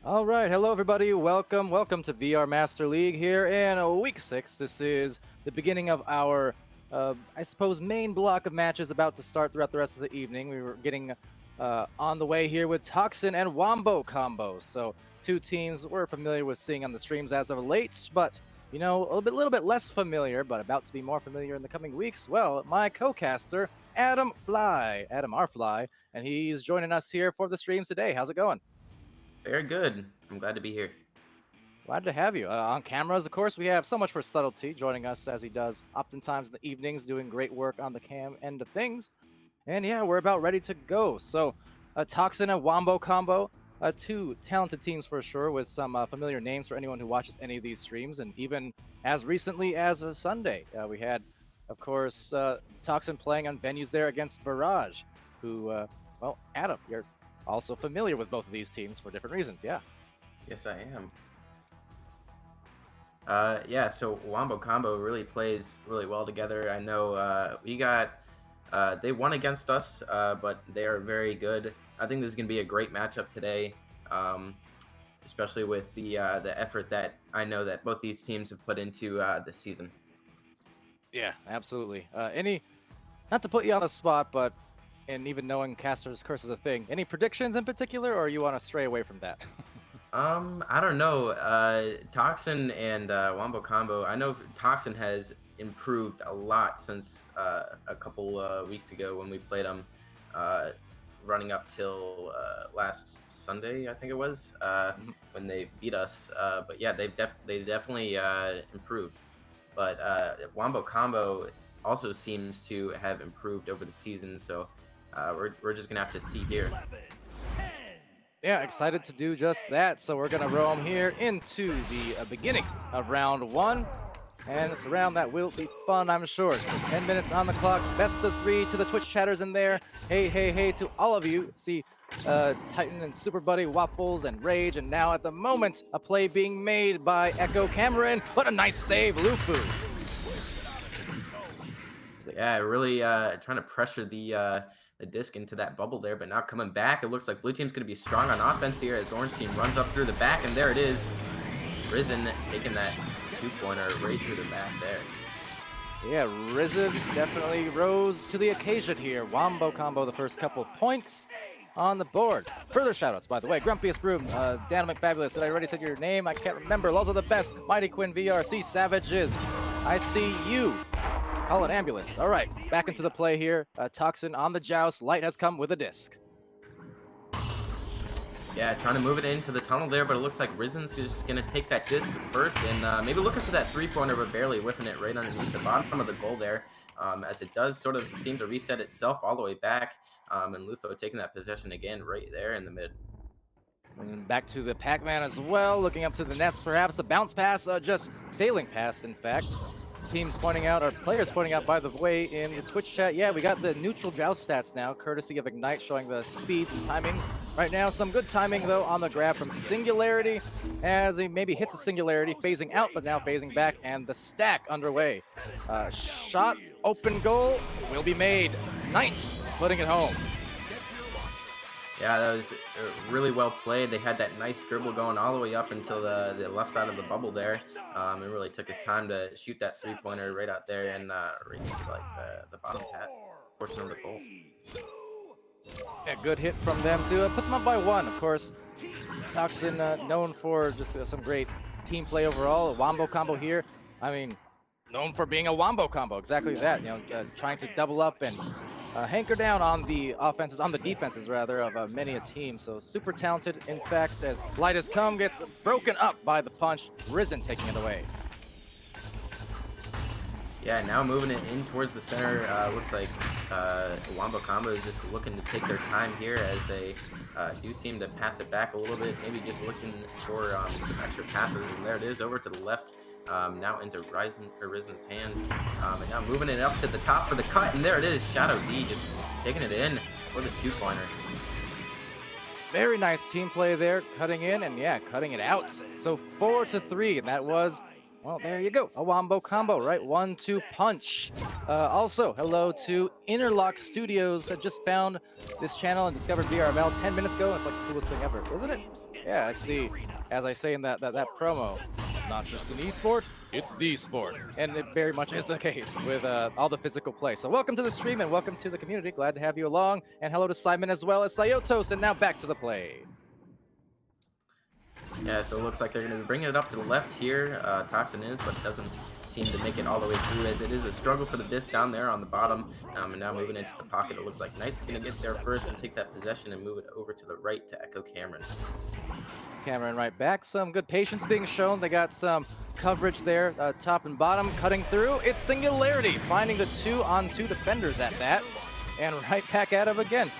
All right, hello everybody. Welcome to VR Master League here in week 6. This is the beginning of our, I suppose, main block of matches about to start throughout the rest of the evening. We were getting on the way here with TOXN and Wombo combos. So two teams we're familiar with seeing on the streams as of late, but little bit less familiar, but about to be more familiar in the coming weeks. Well, my co-caster Adam.fly, and he's joining us here for the streams today. How's it going? Very good. I'm glad to be here. Glad to have you. On cameras, of course, we have so much for subtlety joining us as he does oftentimes in the evenings, doing great work on the cam end of things. And yeah, we're about ready to go. So, Toxin and Wombo combo, two talented teams for sure, with some familiar names for anyone who watches any of these streams. And even as recently as a Sunday, we had, of course, Toxin playing on venues there against Barrage, who, Adam, you're also familiar with both of these teams for different reasons. Yeah. Yes, I am. Yeah, so Wombo Combo really plays really well together. I know they won against us, but they are very good. I think this is going to be a great matchup today, especially with the effort that I know that both these teams have put into this season. Yeah, absolutely. Not to put you on the spot, but and even knowing Caster's Curse is a thing, any predictions in particular, or you want to stray away from that? I don't know. Toxin and Wombo Combo. I know Toxin has improved a lot since a couple weeks ago when we played them, running up till last Sunday, I think it was, when they beat us. But yeah, they definitely improved. But Wombo Combo also seems to have improved over the season. So we're just gonna have to see here. Yeah, excited to do just that. So we're gonna roam here into the beginning of round 1. And it's a round that will be fun, I'm sure. So 10 minutes on the clock, best of 3 to the Twitch chatters in there. Hey to all of you. See Titan and Super Buddy, Waffles and Rage, and now at the moment, a play being made by Echo Cameron, but a nice save, Lufu. Yeah, really trying to pressure the disc into that bubble there, but now coming back, it looks like blue team's going to be strong on offense here as orange team runs up through the back, and there it is. Risen taking that two-pointer right through the back there. Yeah, Risen definitely rose to the occasion here. Wombo combo the first couple points on the board. Further shoutouts, by the way. Grumpiest Broom, Dan McFabulous. Did I already said your name? I can't remember. Those are the best. Mighty Quinn VRC Savages. I see you. Call an ambulance. All right, back into the play here. Toxin on the joust. Light has come with a disc. Yeah, trying to move it into the tunnel there, but it looks like Risen's just going to take that disc first and maybe looking for that three-pointer, but barely whiffing it right underneath the bottom of the goal there, as it does sort of seem to reset itself all the way back, and Lutho taking that possession again right there in the mid. And back to the Pac-Man as well, looking up to the nest, perhaps a bounce pass, just sailing past, in fact. Teams pointing out, or players pointing out, by the way, in the Twitch chat, yeah, we got the neutral joust stats now, courtesy of Ignite, showing the speeds and timings. Right now, some good timing, though, on the grab from Singularity, as he maybe hits a Singularity, phasing out, but now phasing back, and the stack underway. Shot, open goal, will be made. Knight putting it home. Yeah, that was really well played. They had that nice dribble going all the way up until the left side of the bubble there. It really took his time to shoot that three-pointer right out there and right into like the bottom portion of the goal. Yeah, good hit from them to put them up by 1. Of course, Toxin known for just some great team play overall. A Wombo combo here. I mean, known for being a Wombo combo. Exactly that. Trying to double up and hanker down on the defenses rather, of many a team. So super talented. In fact, as Light has come, gets broken up by the punch. Risen taking it away. Yeah, now moving it in towards the center. Looks like Wombo Combo is just looking to take their time here as they do seem to pass it back a little bit. Maybe just looking for some extra passes. And there it is over to the left. Now into Risen's hands. And now moving it up to the top for the cut. And there it is. Shadow D just taking it in for the two-pointer. Very nice team play there, cutting in and, yeah, cutting it out. So 4-3, and that was Well, there you go. A Wombo combo, right? 1-2 punch. Also, hello to Interlock Studios that just found this channel and discovered VRML 10 minutes ago. It's like the coolest thing ever, isn't it? Yeah, it's the, as I say in that promo, it's not just an esport, it's the sport. And it very much is the case with all the physical play. So welcome to the stream and welcome to the community. Glad to have you along. And hello to Simon as well as Sayotos. And now back to the play. Yeah, so it looks like they're going to be bringing it up to the left here. TOXN is, but it doesn't seem to make it all the way through, as it is a struggle for the disc down there on the bottom. And now moving into the pocket, it looks like Knight's going to get there first and take that possession and move it over to the right to Echo Cameron. Cameron right back. Some good patience being shown. They got some coverage there, top and bottom, cutting through. It's Singularity, finding the 2-on-2 defenders at that. And right back at him again.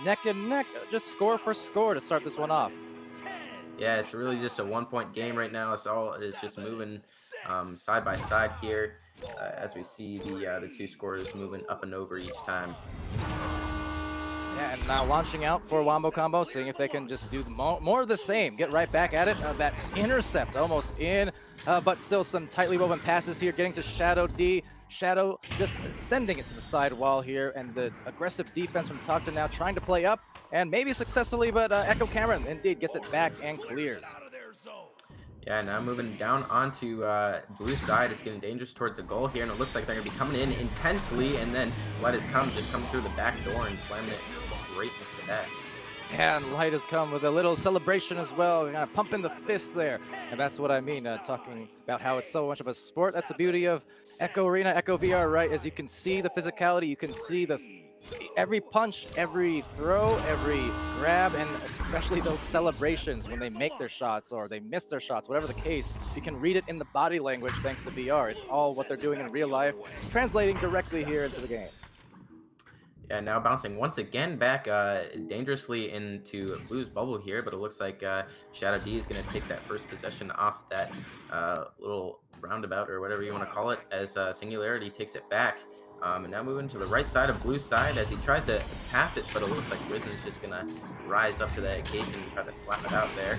Neck and neck, just score for score to start this one off. Yeah, it's really just a 1-point game right now. It's just moving side by side here as we see the two scorers moving up and over each time. Yeah, and now launching out for Wombo combo, seeing if they can just do more of the same. Get right back at it. That intercept almost in, but still some tightly woven passes here, getting to Shadow D. Shadow just sending it to the sidewall here, and the aggressive defense from TOXN now trying to play up, and maybe successfully, but Echo Cameron indeed gets it back and clears. Yeah, now moving down onto blue side. It's getting dangerous towards the goal here, and it looks like they're going to be coming in intensely, and then Light has come, just coming through the back door and slamming it right into the net. Yeah, and Light has come with a little celebration as well, kind of pumping the fist there. And that's what I mean, talking about how it's so much of a sport. That's the beauty of Echo Arena, Echo VR, right? As you can see the physicality, you can see every punch, every throw, every grab, and especially those celebrations when they make their shots or they miss their shots, whatever the case, you can read it in the body language thanks to VR. It's all what they're doing in real life, translating directly here into the game. Yeah, now bouncing once again back dangerously into Blue's bubble here, but it looks like Shadow D is going to take that first possession off that little roundabout or whatever you want to call it, as Singularity takes it back. And now moving to the right side of Blue's side as he tries to pass it, but it looks like Risen's just going to rise up to that occasion and try to slap it out there.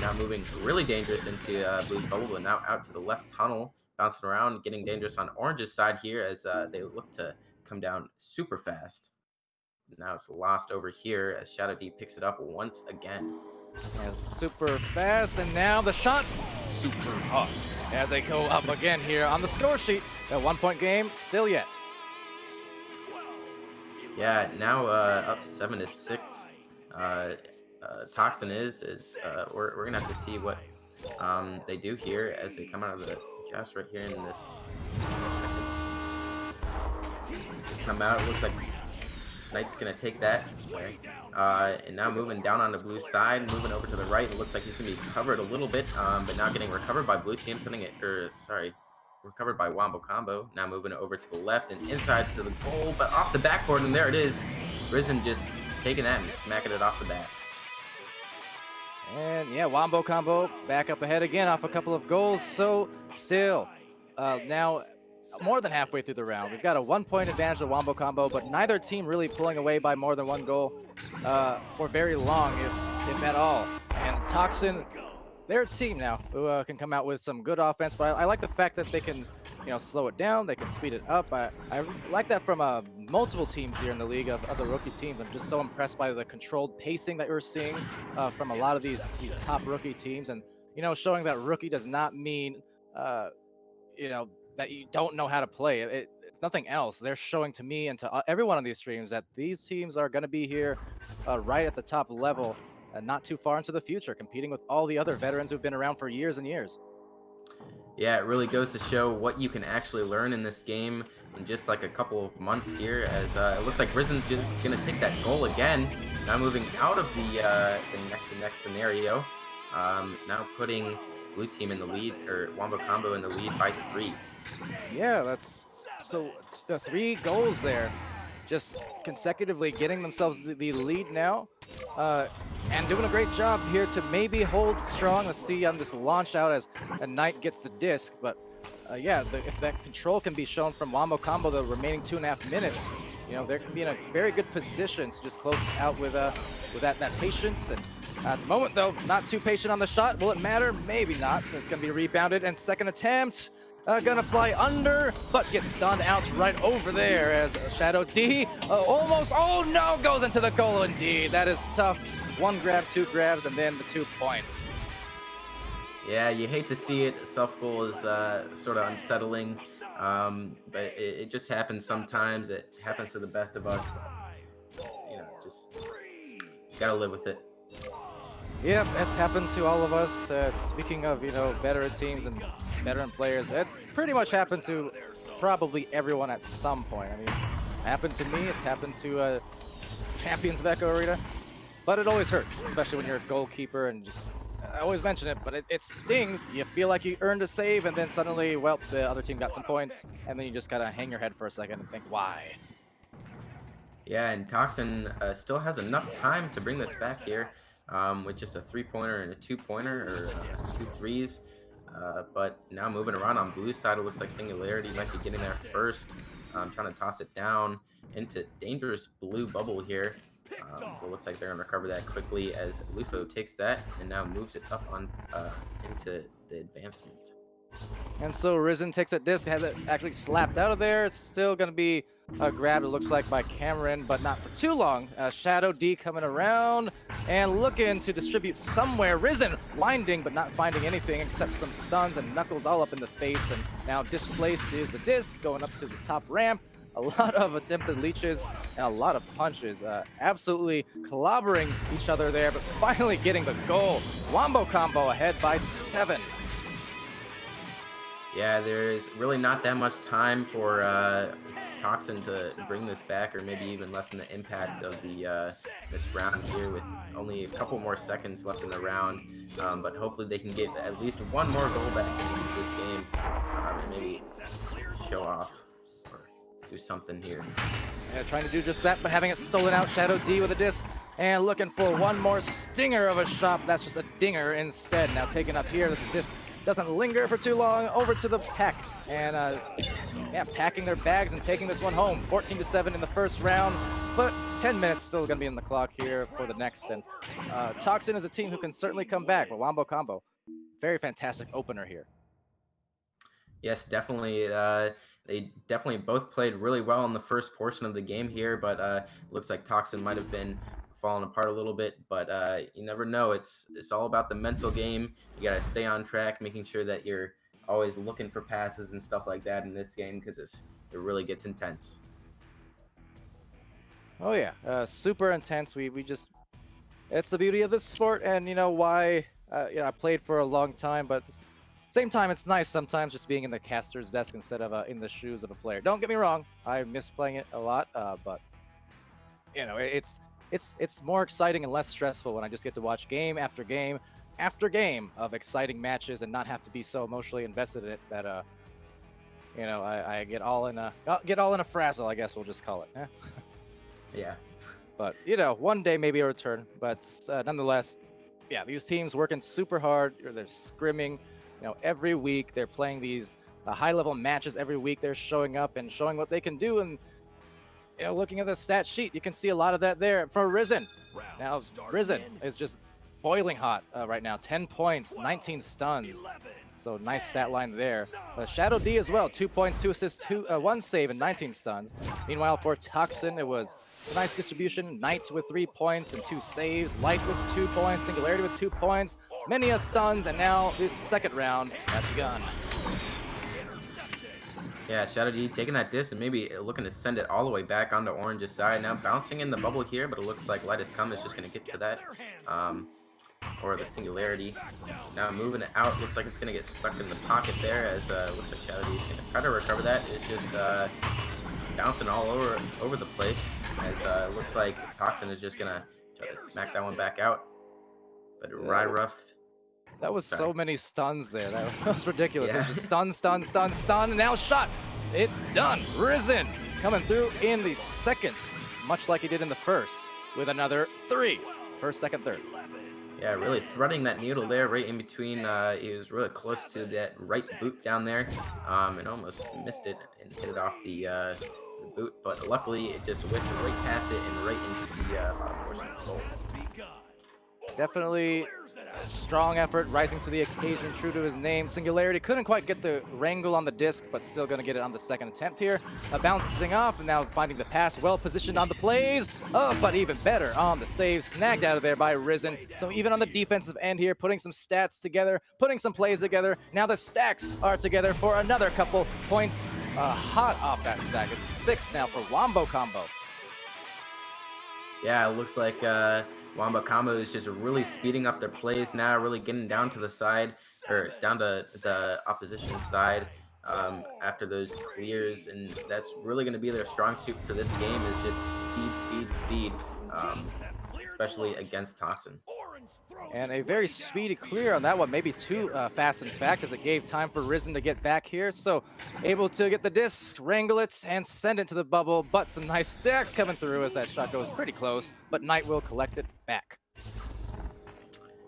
Now moving really dangerous into Blue's bubble, and now out to the left tunnel, bouncing around, getting dangerous on Orange's side here as they look to come down super fast. Now it's lost over here as Shadow D picks it up once again. Yeah, super fast, and now the shots super hot as they go up again here on the score sheet. A 1-point game still yet. Yeah, now up 7-6. TOXN is we're gonna have to see what they do here as they come out of the just right here in this. Come out, it looks like Knight's gonna take that. Sorry. And now moving down on the blue side, moving over to the right. It looks like he's gonna be covered a little bit, but now getting recovered by blue team, recovered by Wombo combo. Now moving over to the left and inside to the goal, but off the backboard, and there it is. Risen just taking that and smacking it off the back. And yeah, Wombo combo back up ahead again off a couple of goals. So still, now more than halfway through the round, we've got a 1-point advantage of Wombo combo, but neither team really pulling away by more than 1 goal for very long, if at all. And TOXN, they're a team now who can come out with some good offense, but I like the fact that they can, slow it down, they can speed it up. I like that from multiple teams here in the league of the rookie teams. I'm just so impressed by the controlled pacing that we're seeing from a lot of these top rookie teams, and showing that rookie does not mean that you don't know how to play. If nothing else, they're showing to me and to everyone on these streams that these teams are going to be here right at the top level, not too far into the future, competing with all the other veterans who've been around for years and years. Yeah, it really goes to show what you can actually learn in this game in just like a couple of months here, as it looks like Risen's just going to take that goal again. Now moving out of the neck-to-neck scenario, now putting blue team in the lead, or Wombo combo in the lead by 3. Yeah, that's so the 3 goals there, just consecutively getting themselves the lead now, and doing a great job here to maybe hold strong. Let's see on this launch out as a Knight gets the disc, but yeah, if that control can be shown from Wombo combo the remaining 2.5 minutes, there can be in a very good position to just close this out with that patience and At the moment, though, not too patient on the shot. Will it matter? Maybe not. So it's going to be rebounded. And second attempt, gonna fly under, but gets stunned out right over there as Shadow D almost, oh no, goes into the goal indeed. That is tough. One grab, two grabs, and then the 2 points. Yeah, you hate to see it. Self goal is sort of unsettling, but it just happens sometimes. It happens to the best of us. But, just gotta live with it. Yep, it's happened to all of us. Speaking of, veteran teams and veteran players, it's pretty much happened to probably everyone at some point. I mean, it's happened to me. It's happened to champions of Echo Arena. But it always hurts, especially when you're a goalkeeper and just, I always mention it, but it stings. You feel like you earned a save, and then suddenly, well, the other team got some points, and then you just gotta hang your head for a second and think, why? Yeah, and TOXN still has enough time to bring this back here with just a 3-pointer and a 2-pointer, or 2 threes. But now moving around on blue side, it looks like Singularity might be getting there first. Trying to toss it down into dangerous blue bubble here. It looks like they're going to recover that quickly as Lufo takes that and now moves it up on into the advancement. And so Risen takes a disc, has it actually slapped out of there. It's still going to be a grab, it looks like, by Cameron, but not for too long. Shadow D coming around and looking to distribute somewhere. Risen winding, but not finding anything except some stuns and knuckles all up in the face. And now displaced is the disc going up to the top ramp. A lot of attempted leeches and a lot of punches. Absolutely clobbering each other there, but finally getting the goal. Wombo combo ahead by 7. Yeah, there's really not that much time for TOXN to bring this back, or maybe even lessen the impact of the this round here with only a couple more seconds left in the round. But hopefully they can get at least one more goal back into this game and maybe show off or do something here. Yeah, trying to do just that, but having it stolen out. Shadow D with a disc and looking for one more stinger of a shot. That's just a dinger instead. Now taken up here, that's a disc. Doesn't linger for too long. Over to the pack, and yeah, packing their bags and taking this one home. 14-7 in the first round, but 10 minutes still going to be in the clock here for the next. And TOXN is a team who can certainly come back. But Wombo combo, very fantastic opener here. Yes, definitely. They definitely both played really well in the first portion of the game here, but looks like TOXN might have been falling apart a little bit, but you never know. It's all about the mental game. You got to stay on track, making sure that you're always looking for passes and stuff like that in this game, because it really gets intense. Oh yeah, super intense. We just, it's the beauty of this sport, and why I played for a long time, but same time, it's nice sometimes just being in the caster's desk instead of in the shoes of a player. Don't get me wrong, I miss playing it a lot, but it's more exciting and less stressful when I just get to watch game after game after game of exciting matches and not have to be so emotionally invested in it that I get all in a frazzle, I guess we'll just call it. Yeah. Yeah. But one day maybe a return. But nonetheless, yeah, these teams working super hard. They're scrimming, every week. They're playing these high-level matches every week. They're showing up and showing what they can do. And looking at the stat sheet, you can see a lot of that there for Risen. Now, Risen is just boiling hot right now. 10 points, 19 stuns. So nice stat line there. Shadow D as well, 2 points, 2 assists, 1 save, and 19 stuns. Meanwhile, for TOXN, it was a nice distribution. Knights with 3 points and 2 saves. Light with 2 points. Singularity with 2 points. Many a stuns, and now this second round has begun. Yeah, Shadow D taking that disc and maybe looking to send it all the way back onto Orange's side. Now bouncing in the bubble here, but it looks like Light As Come is just going to get to that. Or the Singularity. Now moving it out, looks like it's going to get stuck in the pocket there, as looks like Shadow D is going to try to recover that. It's just bouncing all over the place, as it looks like TOXN is just going to try to smack that one back out. But Rye Rough. That was so many stuns there. That was ridiculous. Yeah. It was just stun, stun, stun, stun, and now shot. It's done. Risen coming through in the second, much like he did in the first, with another 3. First, second, third. Yeah, really threading that needle there, right in between. He was really close to that right boot down there, and almost missed it and hit it off the boot. But luckily, it just whipped right past it and right into the bottom portion of the goal. Definitely a strong effort, rising to the occasion, true to his name. Singularity couldn't quite get the wrangle on the disc, but still going to get it on the second attempt here. Bouncing off and now finding the pass, well positioned on the plays. Oh, but even better on the save, snagged out of there by Risen. So even on the defensive end here, putting some stats together, putting some plays together. Now the stacks are together for another couple points. Hot off that stack. It's 6 now for Wombo Combo. Yeah, it looks like Wombo Combo is just really speeding up their plays now, really getting down to the side or down to the opposition side after those clears, and that's really going to be their strong suit for this game is just speed, speed, speed, especially against Toxin. And a very speedy clear on that one, maybe too fast in fact, as it gave time for Risen to get back here. So able to get the disc, wrangle it, and send it to the bubble. But some nice stacks coming through as that shot goes pretty close, but Knight will collect it back.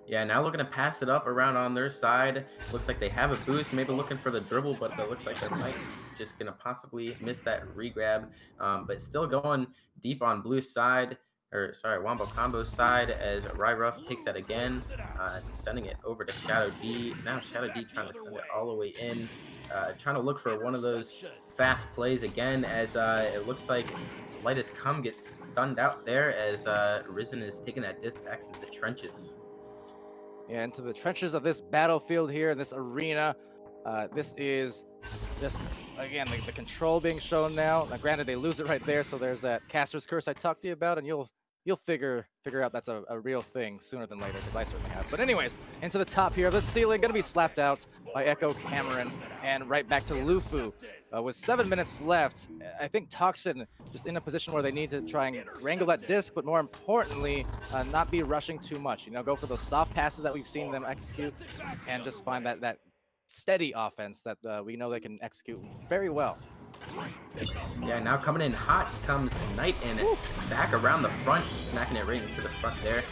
Yeah, now looking to pass it up around on their side. Looks like they have a boost, maybe looking for the dribble, but it looks like they might just gonna possibly miss that regrab. But still going deep on blue side, or sorry, Wombo Combo's side as Ruff takes that again, sending it over to Shadow D. Now Shadow D trying to send it all the way in, trying to look for one of those fast plays again as it looks like Light as Come gets stunned out there as Risen is taking that disc back into the trenches. Yeah, into the trenches of this battlefield here, this arena. This is just, again, the control being shown now. Now, granted, they lose it right there, so there's that caster's curse I talked to you about, and you'll figure out that's a real thing sooner than later, because I certainly have. But anyways, into the top here of the ceiling, going to be slapped out by Echo Cameron, and right back to Lufu. With 7 minutes left, I think Toxin just in a position where they need to try and wrangle that disc, but more importantly, not be rushing too much. You know, go for those soft passes that we've seen them execute, and just find that steady offense that we know they can execute very well. Yeah, now coming in hot comes Knight and back around the front, smacking it right into the front there.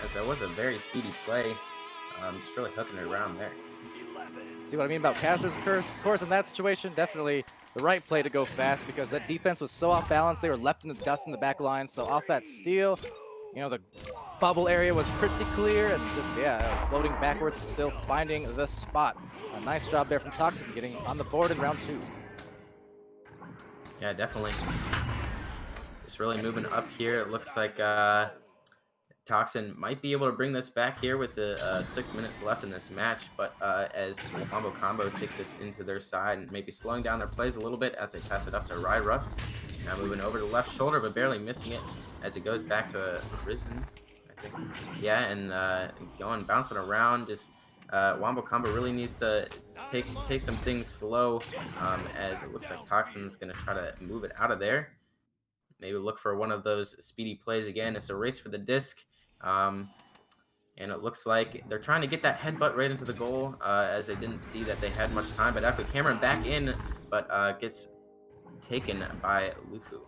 As that was a very speedy play, just really hooking it around there. See what I mean about Caster's curse? Of course, in that situation, definitely the right play to go fast because that defense was so off balance. They were left in the dust in the back line. So off that steal, you know, the bubble area was pretty clear and just, yeah, floating backwards and still finding the spot. A nice job there from Toxin getting on the board in round 2. Yeah, definitely. Just really moving up here. It looks like Toxin might be able to bring this back here with the 6 minutes left in this match, but as Wombo Combo takes this into their side and maybe slowing down their plays a little bit as they pass it up to Ruff. Now moving over to the left shoulder, but barely missing it as it goes back to Risen, I think. Yeah, and bouncing around. Just Wombo Combo really needs to take some things slow as it looks like Toxin's going to try to move it out of there. Maybe look for one of those speedy plays again. It's a race for the disc. And it looks like they're trying to get that headbutt right into the goal as they didn't see that they had much time. But after Cameron back in, but gets taken by Lufu.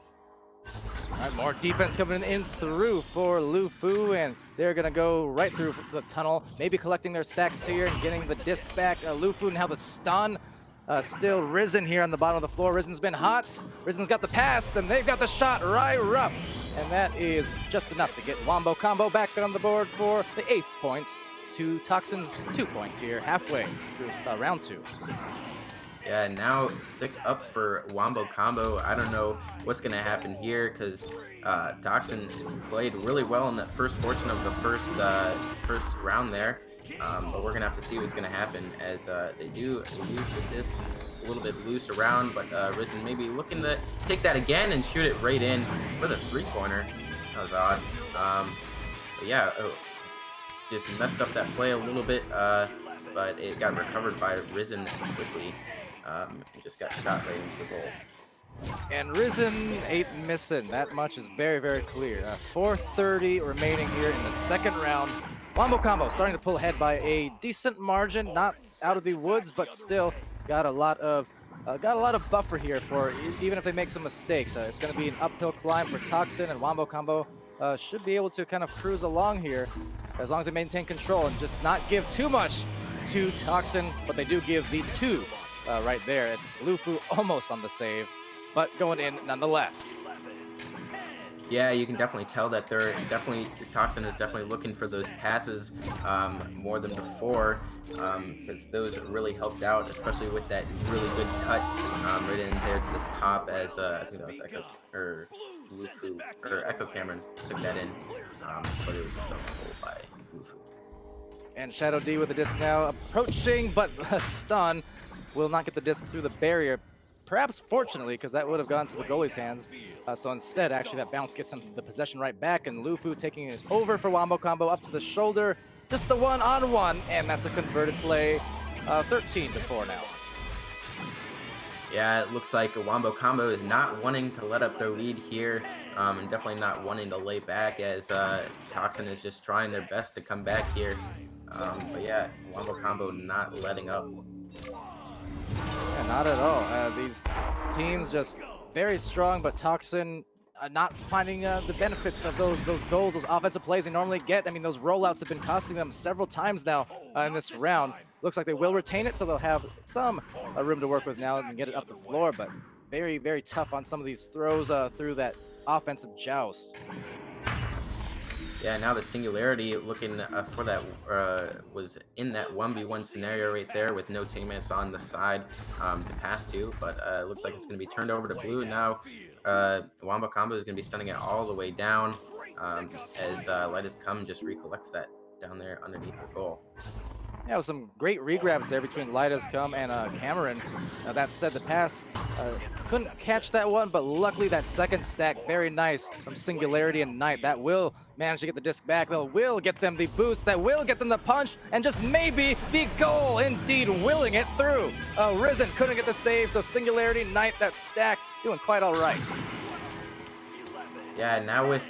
All right, more defense coming in through for Lufu, and they're going to go right through the tunnel, maybe collecting their stacks here and getting the disc back. Lufu now the stun. Still Risen here on the bottom of the floor. Risen's been hot. Risen's got the pass, and they've got the shot right rough. And that is just enough to get Wombo Combo back on the board for the 8th point to Toxin's 2 points here, halfway through round 2. Yeah, now 6 up for Wombo Combo. I don't know what's going to happen here because Toxin played really well in that first portion of the first round there. But we're going to have to see what's going to happen as they do lose the disc. It's a little bit loose around, but Risen maybe looking to take that again and shoot it right in for the 3-pointer. That was odd. But yeah, just messed up that play a little bit, but it got recovered by Risen quickly. And just got shot right into the goal. And Risen ain't missing. That much is very, very clear. 4:30 remaining here in the second round. Wombo Combo starting to pull ahead by a decent margin, not out of the woods, but still got a lot of buffer here for even if they make some mistakes. It's going to be an uphill climb for Toxin, and Wombo Combo should be able to kind of cruise along here as long as they maintain control and just not give too much to Toxin, but they do give the 2 right there. It's Lufu almost on the save, but going in nonetheless. Yeah, you can definitely tell that they're definitely Toxin is definitely looking for those passes more than before because those really helped out, especially with that really good cut right in there to the top as I think that was Echo or Lufu or Echo Cameron took that in, but it was a self goal by Lufu. And Shadow D with the disc now approaching, but a stun will not get the disc through the barrier. Perhaps fortunately, because that would have gone to the goalie's hands. So instead, actually, that bounce gets him the possession right back, and Lufu taking it over for Wombo Combo up to the shoulder. Just the one-on-one, and that's a converted play. 13 to 4 now. Yeah, it looks like a Wombo Combo is not wanting to let up their lead here, and definitely not wanting to lay back as Toxin is just trying their best to come back here. But yeah, Wombo Combo not letting up. Yeah, not at all. These teams just very strong, but Toxin not finding the benefits of those goals, those offensive plays they normally get. I mean, those rollouts have been costing them several times now in this round. Looks like they will retain it, so they'll have some room to work with now and get it up the floor. But very, very tough on some of these throws through that offensive joust. Yeah, now the Singularity looking for that was in that 1v1 scenario right there with no teammates on the side to pass to, but it looks like it's going to be turned over to blue. Now Wombo Combo is going to be sending it all the way down as Light as Come just recollects that down there underneath the goal. Yeah, with some great regrabs there between Lightas Come and Cameron. That said, the pass couldn't catch that one, but luckily that second stack, very nice from Singularity and Knight. That will manage to get the disc back. That will get them the boost. That will get them the punch, and just maybe the goal. Indeed, willing it through. Risen couldn't get the save, so Singularity, Knight, that stack doing quite all right. Yeah, now with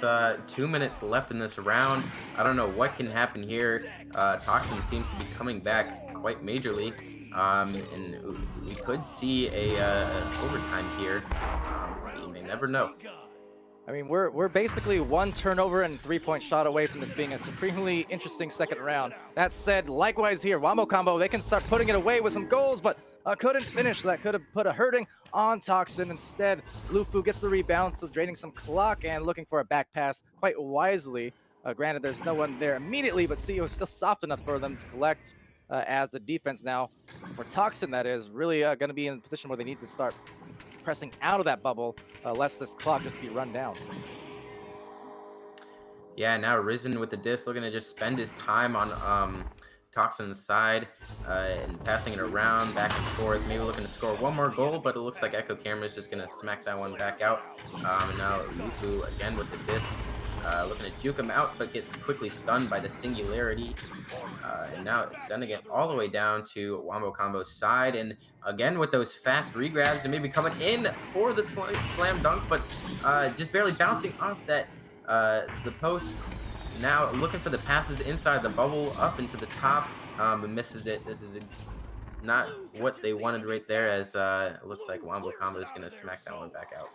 2 minutes left in this round, I don't know what can happen here. Toxin seems to be coming back quite majorly, and we could see an overtime here. You may never know. I mean, we're basically one turnover and 3-point shot away from this being a supremely interesting second round. That said, likewise here, Wombo Combo, they can start putting it away with some goals, but couldn't finish. That could have put a hurting on Toxin. Instead, Lufu gets the rebound, so draining some clock and looking for a back pass quite wisely. Granted, there's no one there immediately, but see, it was still soft enough for them to collect as the defense now, for Toxin, that is, really going to be in a position where they need to start pressing out of that bubble, lest this clock just be run down. Yeah, now Risen with the disc, looking to just spend his time on Toxin's side and passing it around back and forth, maybe looking to score one more goal, but it looks like Echo Camera is just going to smack that one back out. And now Lufu again with the disc, looking to juke him out, but gets quickly stunned by the Singularity. And now it's sending it all the way down to Wombo Combo's side. And again, with those fast regrabs and maybe coming in for the slam dunk, but just barely bouncing off that the post. Now looking for the passes inside the bubble up into the top, but misses it. This is not what they wanted right there, as it looks like Wombo Combo is going to smack that one back out.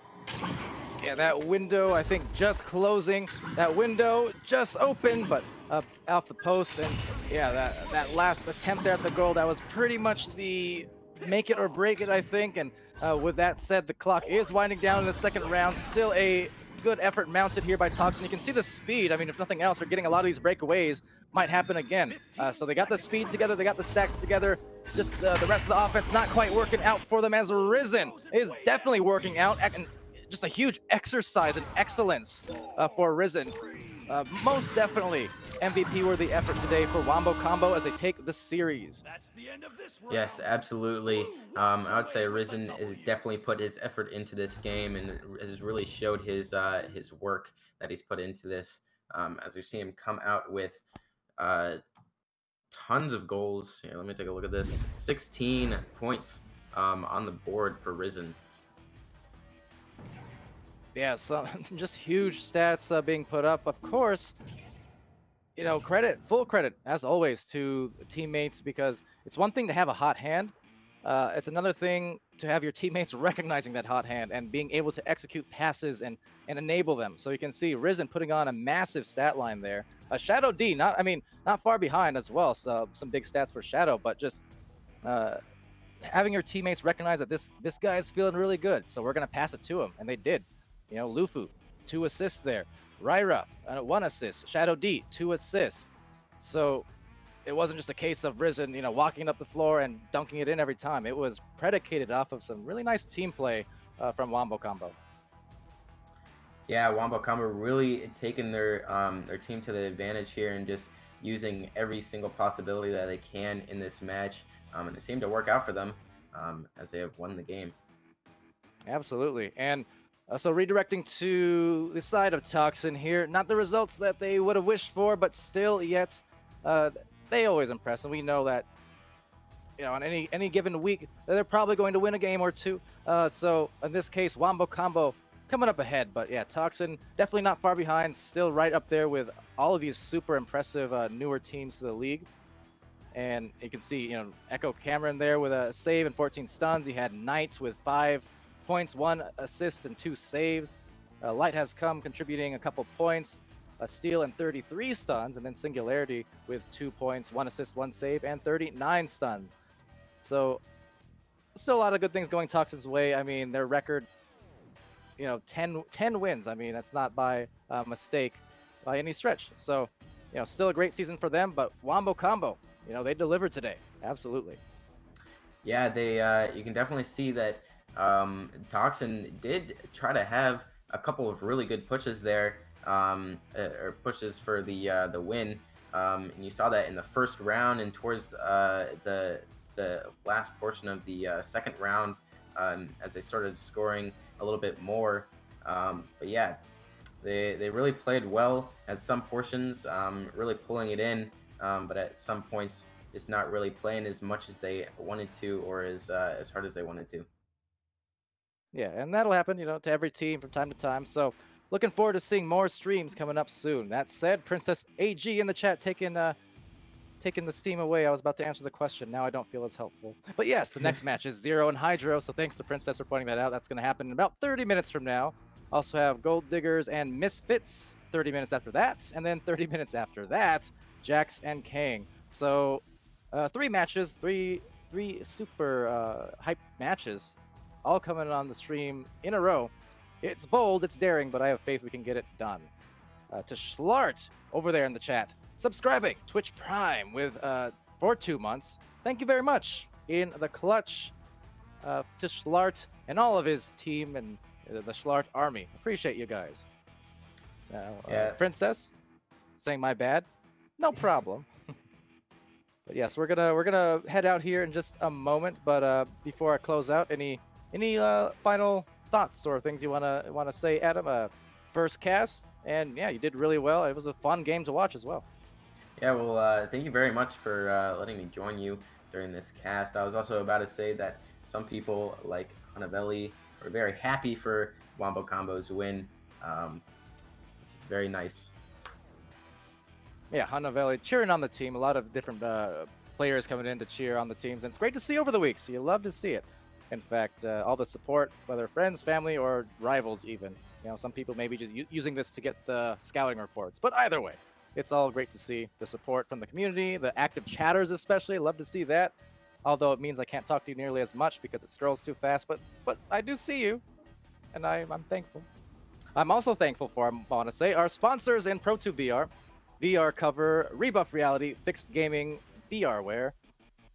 Yeah, that window, I think, just closing. That window just opened, but off the post. And yeah, that last attempt there at the goal, that was pretty much the make it or break it, I think. And with that said, the clock is winding down in the second round. Still a good effort mounted here by Toxin. You can see the speed. I mean, if nothing else, they're getting a lot of these breakaways. Might happen again. So they got the speed together. They got the stacks together. Just the rest of the offense not quite working out for them, as Risen is definitely working out. And just a huge exercise and excellence for Risen. Most definitely MVP worthy effort today for Wombo Combo as they take the series. Yes, absolutely. I would say Risen has definitely put his effort into this game and has really showed his work that he's put into this. As we see him come out with tons of goals. Here, let me take a look at this. 16 points on the board for Risen. Yeah, so just huge stats being put up. Of course, you know, full credit, as always, to the teammates, because it's one thing to have a hot hand. It's another thing to have your teammates recognizing that hot hand and being able to execute passes and enable them. So you can see Risen putting on a massive stat line there. Shadow D, not far behind as well. So some big stats for Shadow, but just having your teammates recognize that this guy is feeling really good. So we're gonna pass it to him, and they did. You know, Lufu 2 assists there. Ryra, 1 assist. Shadow D, 2 assists. So it wasn't just a case of Risen, walking up the floor and dunking it in every time. It was predicated off of some really nice team play from Wombo Combo. Yeah, Wombo Combo really taking their team to the advantage here and just using every single possibility that they can in this match, and it seemed to work out for them as they have won the game. Absolutely. And so redirecting to the side of TOXN here, not the results that they would have wished for, but still yet they always impress. And we know that on any given week, they're probably going to win a game or two. So in this case, Wombo Combo coming up ahead. But yeah, TOXN definitely not far behind, still right up there with all of these super impressive newer teams to the league. And you can see, Echo Cameron there with a save and 14 stuns. He had Knight with 5 points, 1 assist, and 2 saves. Light has come contributing a couple points, a steal, and 33 stuns. And then Singularity with 2 points, 1 assist, 1 save, and 39 stuns. So still a lot of good things going TOXN's way. I mean, their record, 10 wins. I mean, that's not by mistake by any stretch. So, still a great season for them. But Wombo Combo, they delivered today. Absolutely. Yeah, they you can definitely see that TOXN did try to have a couple of really good pushes there, or pushes for the win. And you saw that in the first round and towards the last portion of the second round, as they started scoring a little bit more. But yeah, they really played well at some portions, really pulling it in, but at some points just not really playing as much as they wanted to or as hard as they wanted to. Yeah, and that'll happen, to every team from time to time. So looking forward to seeing more streams coming up soon. That said, Princess AG in the chat taking the steam away. I was about to answer the question. Now I don't feel as helpful. But yes, the next match is Zero and Hydro. So thanks to Princess for pointing that out. That's going to happen in about 30 minutes from now. Also have Gold Diggers and Misfits 30 minutes after that. And then 30 minutes after that, Jax and Kang. So 3 matches, three super hype matches, all coming on the stream in a row. It's bold, it's daring, but I have faith we can get it done. To Schlart over there in the chat, subscribing Twitch Prime with for 2 months. Thank you very much. In the clutch, to Schlart and all of his team and the Schlart army. Appreciate you guys. Now, Yeah. Princess saying my bad. No problem. But yes, we're gonna head out here in just a moment. But before I close out, any final thoughts or things you wanna say, Adam? First cast, and yeah, you did really well. It was a fun game to watch as well. Yeah, well, thank you very much for letting me join you during this cast. I was also about to say that some people like Hanavelli were very happy for Wombo Combo's win, which is very nice. Yeah, Hanavelli cheering on the team. A lot of different players coming in to cheer on the teams, and it's great to see over the week. So you love to see it. In fact, all the support, whether friends, family, or rivals, even. Some people may be just using this to get the scouting reports. But either way, it's all great to see the support from the community, the active chatters especially. Love to see that. Although it means I can't talk to you nearly as much because it scrolls too fast. But I do see you, and I'm thankful. I'm also thankful for, I want to say, our sponsors in Pro2VR, VR Cover, Rebuff Reality, Fixed Gaming, VRware.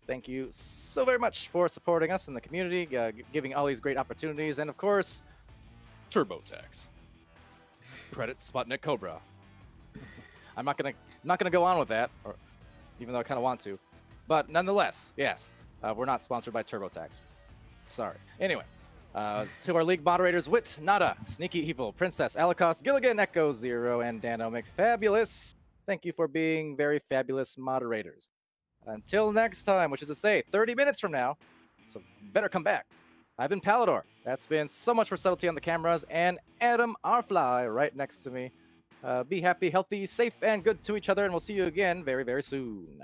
Thank you so very much for supporting us in the community, giving all these great opportunities, and of course, TurboTax, Credit Sputnik Cobra. I'm not gonna go on with that, even though I kind of want to, but nonetheless, yes, we're not sponsored by TurboTax. Sorry. Anyway, to our league moderators, Wit, Nada, Sneaky Evil, Princess, Alikos, Gilligan, Echo Zero, and Dano McFabulous. Thank you for being very fabulous moderators. Until next time, which is to say 30 minutes from now, so better come back. I've been Palidore. That's been so much for subtlety on the cameras, and Adamr.fly right next to me. Be happy, healthy, safe, and good to each other, and we'll see you again very, very soon.